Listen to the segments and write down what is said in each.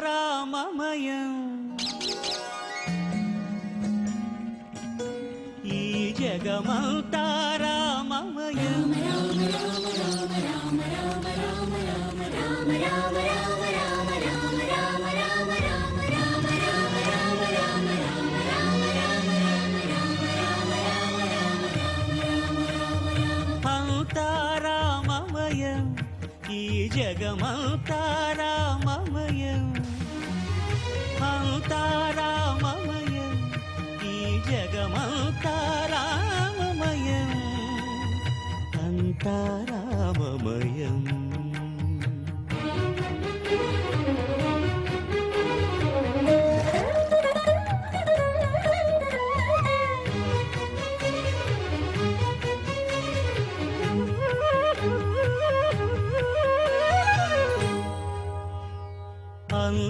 అంతారామమయం ఈ జగమంతారామమయం అంతారామమయం ఈ జగమంతారామమయం అంతారామమయం ఈ జగమంతారామమయం అంతారామమయం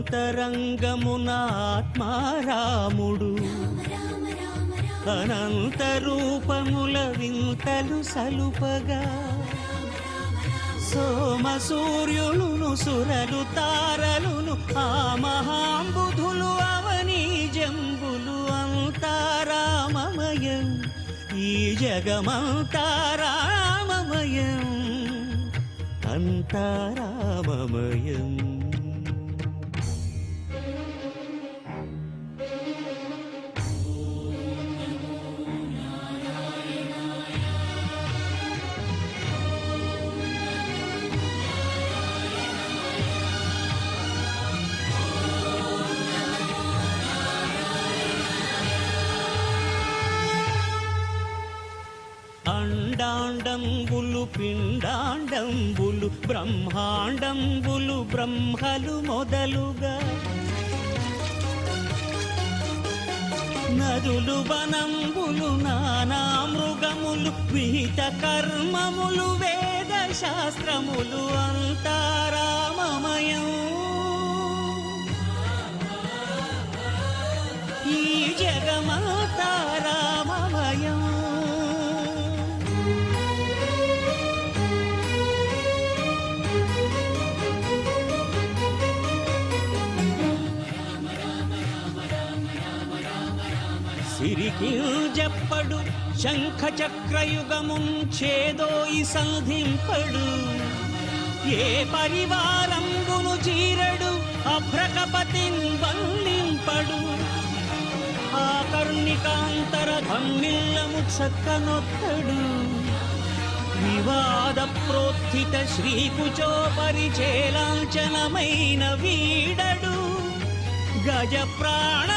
అంతరంగమున ఆత్మారాముడు అనంత రూపముల వింతలు సలుపగా సోమ సూర్యులును సురలు తారలును ఆ మహాంబుధులు అవనీ జంబులు అంతారామమయం ఈ జగమంతారామమయం అంతారామమయం అండాండంబులు పిండాండంబులు బ్రహ్మాండంబులు బ్రహ్మలు మొదలుగా నదులు వనంబులు నానా మృగములు విహిత కర్మములు వేద శాస్త్రములు అంతారామమయం ఈ జగమంతారామమయం సిరికి జప్పడు శంఖ చక్రయుగముంచేదోయి సంధింపడు ఏ పరివారంబును చీరడు అభ్రకపతిన్ బంధింపడు ఆ కర్ణికాంతర ధమ్మిల్లము చక్కనొత్తడు వివాద ప్రోత్థిత శ్రీకుచో పరిచేలాంఛనమైన వీడడు గజ ప్రాణ